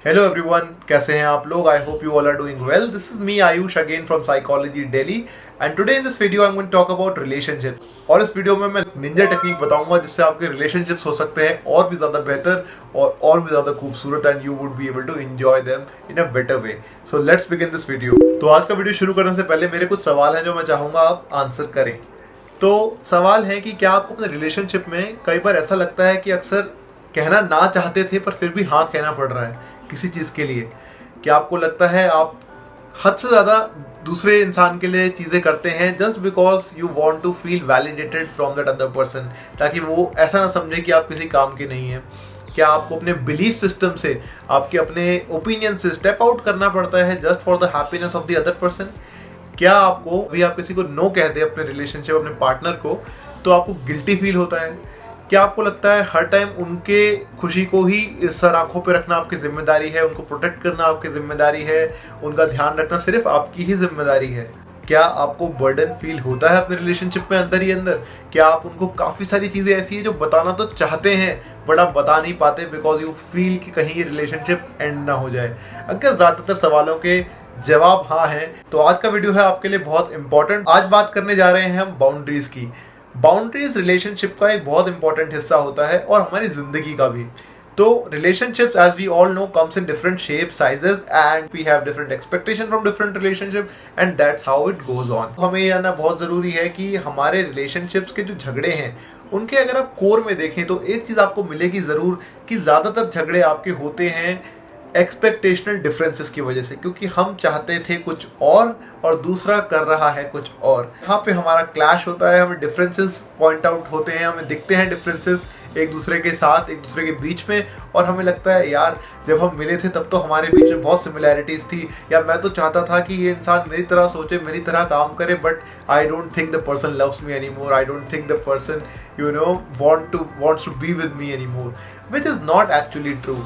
Hello everyone, कैसे हैं आप लोग? I hope you all are doing well. This is me Ayush again from psychology Delhi and today in this video I am going to talk about relationship. और इस video में मैं Ninja technique बताऊंगा जिससे आपके रिलेशनशिप्स हो सकते हैं और भी ज़्यादा बेहतर और भी ज़्यादा खूबसूरत and you would be able to enjoy them in a better way. So let's begin this video. तो आज का वीडियो शुरू करने से पहले मेरे कुछ सवाल हैं जो मैं चाहूँगा आप आंसर करें. तो सवाल है कि क्या आपको अपने रिलेशनशिप में कई बार ऐसा लगता है कि अक्सर कहना ना चाहते थे पर फिर भी हाँ कहना पड़ रहा है किसी चीज़ के लिए? क्या आपको लगता है आप हद से ज़्यादा दूसरे इंसान के लिए चीज़ें करते हैं just because you want to feel validated from that other person, ताकि वो ऐसा ना समझे कि आप किसी काम के नहीं हैं? क्या आपको अपने बिलीफ सिस्टम से, आपके अपने ओपिनियन से स्टेप आउट करना पड़ता है just for the happiness of the other person? क्या आपको भी आप किसी को नो कहते हैं अपने रिलेशनशिप, अपने पार्टनर को, तो आपको गिल्टी फील होता है? क्या आपको लगता है हर टाइम उनके खुशी को ही सर आंखों पे रखना आपकी जिम्मेदारी है, उनको प्रोटेक्ट करना आपकी जिम्मेदारी है, उनका ध्यान रखना सिर्फ आपकी ही जिम्मेदारी है? क्या आपको बर्डन फील होता है अपने रिलेशनशिप में अंदर ही अंदर? क्या आप उनको काफ़ी सारी चीज़ें ऐसी है जो बताना तो चाहते हैं बट आप बता नहीं पाते बिकॉज यू फील कि कहीं ये रिलेशनशिप एंड ना हो जाए? अगर ज़्यादातर सवालों के जवाब हाँ हैं तो आज का वीडियो है आपके लिए बहुत इंपॉर्टेंट. आज बात करने जा रहे हैं हम बाउंड्रीज की. बाउंड्रीज रिलेशनशिप का एक बहुत इंपॉर्टेंट हिस्सा होता है और हमारी जिंदगी का भी. तो relationships as we all know comes in different shape sizes and we have different expectation from different relationship and that's how it goes on. हमें ये जानना बहुत ज़रूरी है कि हमारे रिलेशनशिप्स के जो झगड़े हैं उनके अगर आप कोर में देखें तो एक चीज़ आपको मिलेगी ज़रूर कि ज़्यादातर झगड़े आपके होते हैं एक्सपेक्टेशनल डिफरेंसेस की वजह से, क्योंकि हम चाहते थे कुछ और दूसरा कर रहा है कुछ और. यहाँ पे हमारा क्लैश होता है, हमें डिफरेंसेस पॉइंट आउट होते हैं, हमें दिखते हैं डिफरेंसेस एक दूसरे के साथ, एक दूसरे के बीच में, और हमें लगता है यार जब हम मिले थे तब तो हमारे बीच में बहुत सिमिलैरिटीज़ थी, या मैं तो चाहता था कि ये इंसान मेरी तरह सोचे, मेरी तरह काम करे, but I don't think the person loves me any more, I don't think the person wants to be with me anymore, which is not actually true.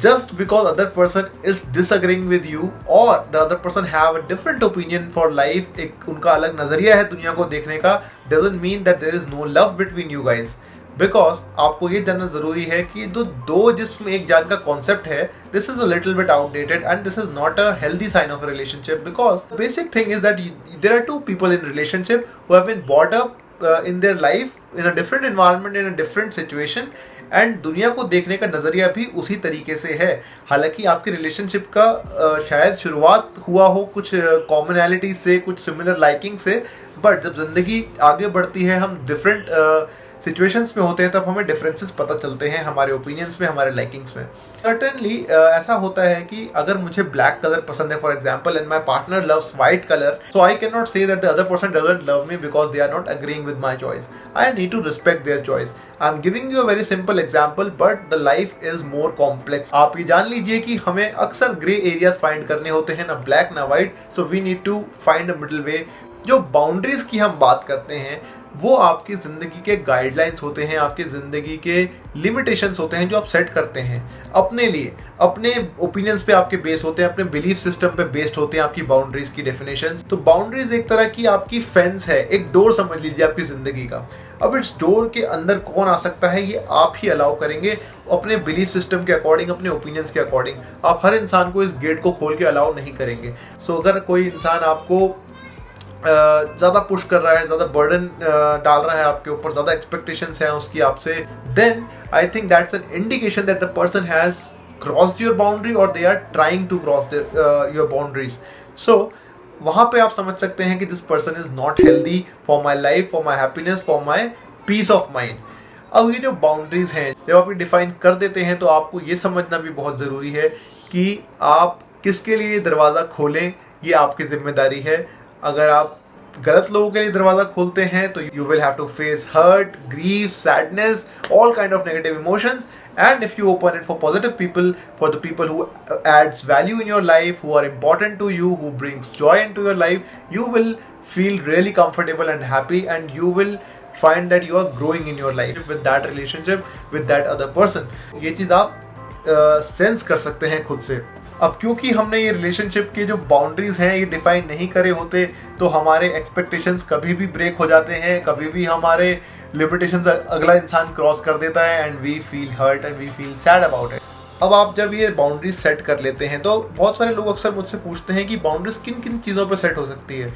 Just because other person is disagreeing with you or the other person have a different opinion for life, एक उनका अलग नजरिया है दुनिया को देखने का, doesn't mean that there is no love between you guys. Because आपको ये जानना जरूरी है कि दो जिस्म एक जान का कॉन्सेप्ट है, this is a little bit outdated and this is not a healthy sign of a relationship, because the basic thing is that there are two people in relationship who have been brought up in their life in a different environment, in a different situation, and दुनिया को देखने का नज़रिया भी उसी तरीके से है. हालांकि आपके रिलेशनशिप का शायद शुरुआत हुआ हो कुछ कॉमनैलिटी से, कुछ सिमिलर लाइकिंग से, बट जब ज़िंदगी आगे बढ़ती है, हम डिफरेंट सिचुएशंस में होते हैं, तब हमें डिफरेंसेस पता चलते हैं हमारे ओपिनियंस में, हमारे लाइकिंग्स में. सर्टेनली ऐसा होता है कि अगर मुझे ब्लैक कलर पसंद है for example and my partner loves white colour, so I can not say that the other person doesn't love me because they are not agreeing with my choice. I need to respect their choice. I am giving you a very simple example but the life is more complex. आप ये जान लीजिए कि हमें अक्सर grey areas find करने होते हैं, ना ब्लैक ना white, so we need to find a middle way. जो बाउंड्रीज की हम बात करते हैं वो आपकी ज़िंदगी के गाइडलाइंस होते हैं, आपकी ज़िंदगी के लिमिटेशंस होते हैं जो आप सेट करते हैं अपने लिए. अपने ओपिनियंस पे आपके बेस होते हैं, अपने बिलीफ सिस्टम पे बेस्ड होते हैं आपकी बाउंड्रीज की डेफिनेशंस. तो बाउंड्रीज एक तरह की आपकी फेंस है, एक डोर समझ लीजिए आपकी ज़िंदगी का. अब इस डोर के अंदर कौन आ सकता है ये आप ही अलाउ करेंगे अपने बिलीफ सिस्टम के अकॉर्डिंग, अपने ओपिनियंस के अकॉर्डिंग. आप हर इंसान को इस गेट को खोल के अलाउ नहीं करेंगे. सो अगर कोई इंसान आपको ज़्यादा पुश कर रहा है, ज़्यादा बर्डन डाल रहा है आपके ऊपर, ज़्यादा एक्सपेक्टेशंस हैं उसकी आपसे, then I think that's an indication that the person has crossed your boundary और they are trying to cross your boundaries. So वहाँ पे आप समझ सकते हैं कि this person is not healthy for my life, for my happiness, for my peace of mind. अब ये जो बाउंड्रीज हैं जब आप ये डिफाइन कर देते हैं तो आपको ये समझना भी बहुत ज़रूरी है कि आप किसके लिए दरवाज़ा खोलें, ये आपकी जिम्मेदारी है. अगर आप गलत लोगों के लिए दरवाज़ा खोलते हैं तो you will have to face hurt, grief, sadness, all kind of negative emotions. And if you open it for positive people, for the people who adds value in your life, who are important to you, who brings joy into your life, you will feel really comfortable and happy, and you will find that you are growing in your life with that relationship, with that other person. ये चीज़ आप sense कर सकते हैं खुद से. अब क्योंकि हमने ये रिलेशनशिप के जो बाउंड्रीज हैं ये डिफाइन नहीं करे होते तो हमारे एक्सपेक्टेशंस कभी भी ब्रेक हो जाते हैं, कभी भी हमारे लिमिटेशंस अगला इंसान क्रॉस कर देता है, and we feel hurt and we feel sad about it. अब आप जब ये बाउंड्रीज सेट कर लेते हैं तो बहुत सारे लोग अक्सर मुझसे पूछते हैं कि बाउंड्रीज किन किन चीज़ों पे सेट हो सकती है।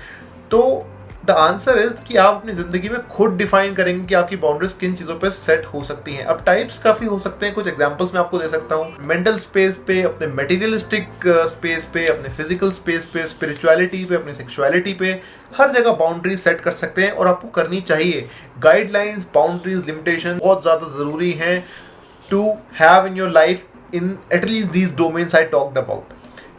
तो द आंसर इज कि आप अपनी ज़िंदगी में खुद डिफाइन करेंगे कि आपकी बाउंड्रीज किन चीज़ों पे सेट हो सकती हैं। अब टाइप्स काफ़ी हो सकते हैं, कुछ एग्जांपल्स मैं आपको दे सकता हूँ। मेंटल स्पेस पे, अपने मटेरियलिस्टिक स्पेस पे, अपने फिजिकल स्पेस पे, स्पिरिचुअलिटी पे, अपनी सेक्सुअलिटी पे, हर जगह बाउंड्रीज सेट कर सकते हैं और आपको करनी चाहिए। गाइडलाइंस, बाउंड्रीज, लिमिटेशन बहुत ज़्यादा ज़रूरी हैं to have in your life in at least these domains I talked about.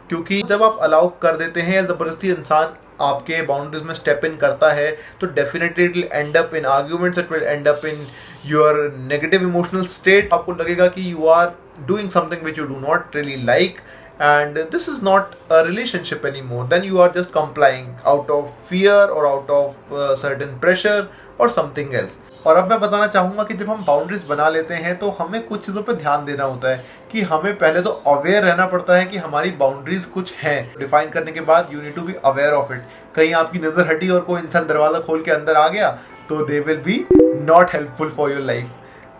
क्योंकि जब आप अलाउ कर देते हैं या ज़बरदस्ती इंसान आपके बाउंड्रीज में स्टेप इन करता है तो definitely it will end up in arguments, it will end up in your negative emotional state. आपको लगेगा कि you are doing something which you do not really like and this is not a relationship anymore. Then you are just complying out of fear or out of certain pressure or something else. और अब मैं बताना चाहूँगा कि जब हम boundaries बना लेते हैं तो हमें कुछ चीज़ों पर ध्यान देना होता है कि हमें पहले तो अवेयर रहना पड़ता है कि हमारी बाउंड्रीज कुछ हैं। डिफाइन करने के बाद you need to be aware of it. कहीं आपकी नज़र हटी और कोई इंसान दरवाज़ा खोल के अंदर आ गया तो they will be not helpful for your life,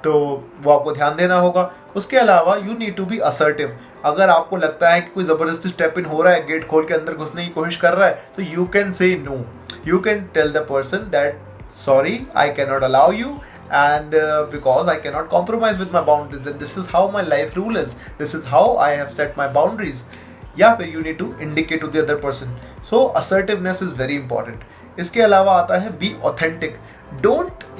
तो वो आपको ध्यान देना होगा। उसके अलावा you need to be assertive. अगर आपको लगता है कि कोई ज़बरदस्ती स्टेप इन हो रहा है, गेट खोल के अंदर घुसने की कोशिश कर रहा है, तो you can say no. You can tell the person that sorry, I cannot allow you, and because I cannot compromise with my boundaries, that this is how my life rule is, this is how I have set my boundaries. या फिर you need to indicate to the other person. So assertiveness is very important. इसके अलावा आता है be authentic.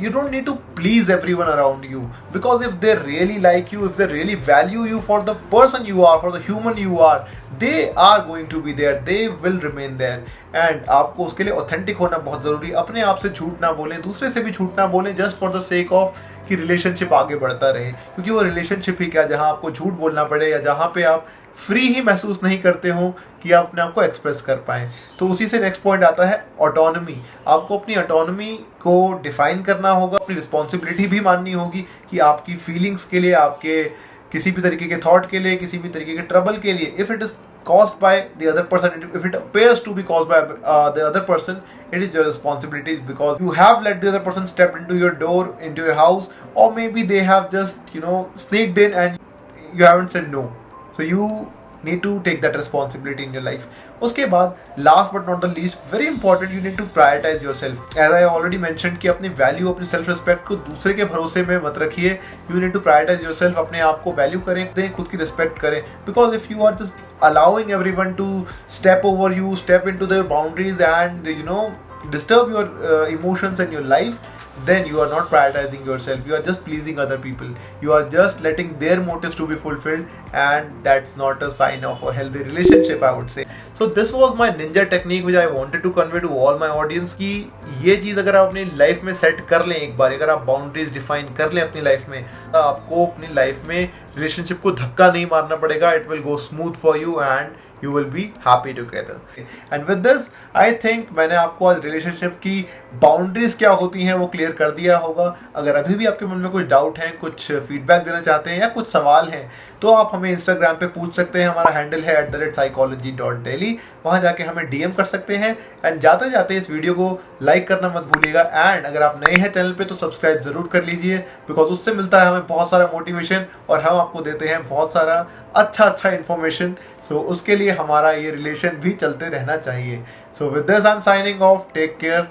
You don't need to please everyone around you, because if they really like you, if they really value you for the person you are, for the human you are, they are going to be there, they will remain there. And आपको उसके लिए authentic होना बहुत ज़रूरी है। अपने आप से झूठ ना बोलें, दूसरे से भी झूठ ना बोलें, just for the sake of कि रिलेशनशिप आगे बढ़ता रहे। क्योंकि वो रिलेशनशिप ही क्या जहाँ आपको झूठ बोलना पड़े या जहाँ पे आप फ्री ही महसूस नहीं करते हो कि आप अपने आप को एक्सप्रेस कर पाएँ। तो उसी से नेक्स्ट पॉइंट आता है ऑटोनॉमी। आपको अपनी ऑटोनॉमी को डिफाइन करना होगा, अपनी रिस्पॉन्सिबिलिटी भी माननी होगी कि आपकी फीलिंग्स के लिए, आपके किसी भी तरीके के थॉट के लिए, किसी भी तरीके के ट्रबल के लिए, if it is caused by the other person, if it appears to be caused by the other person, it is your responsibility, because you have let the other person step into your door, into your house, or maybe they have just sneaked in and you haven't said no. So you need to take that responsibility in your life. उसके बाद last but not the least, very important, you need to prioritize yourself. As I already mentioned कि अपनी value, अपनी self respect को दूसरे के भरोसे में मत रखिए। You need to prioritize yourself. अपने आप को वैल्यू करें, दें, खुद की रिस्पेक्ट करें। Because if you are just allowing everyone to step over you, step into their boundaries and disturb your emotions and your life, then you are not prioritizing yourself. You are just pleasing other people. You are just letting their motives to be fulfilled, and that's not a sign of a healthy relationship, I would say. So this was my ninja technique which I wanted to convey to all my audience कि ये चीज़ अगर आप अपनी life में set कर लें एक बार, अगर आप बाउंड्रीज डिफाइन कर लें अपनी लाइफ में, तो आपको अपनी लाइफ में रिलेशनशिप को धक्का नहीं मारना पड़ेगा। It will go smooth for you and you will be happy together. And with this, I think मैंने आपको आज रिलेशनशिप की बाउंड्रीज क्या होती हैं वो क्लियर कर दिया होगा। अगर अभी भी आपके मन में कुछ डाउट है, कुछ फीडबैक देना चाहते हैं या कुछ सवाल हैं, तो आप हमें इंस्टाग्राम पे पूछ सकते हैं। हमारा हैंडल है @psychology.daily। वहाँ जाके हमें डीएम कर सकते हैं। एंड जाते जाते इस वीडियो को लाइक करना मत भूलिएगा। एंड अगर आप नए हैं चैनल पे तो सब्सक्राइब ज़रूर कर लीजिए, बिकॉज उससे मिलता है हमें बहुत सारा मोटिवेशन और हम आपको देते हैं बहुत सारा अच्छा इन्फॉर्मेशन। सो उसके लिए हमारा ये रिलेशन भी चलते रहना चाहिए। So with this I am signing off. Take care.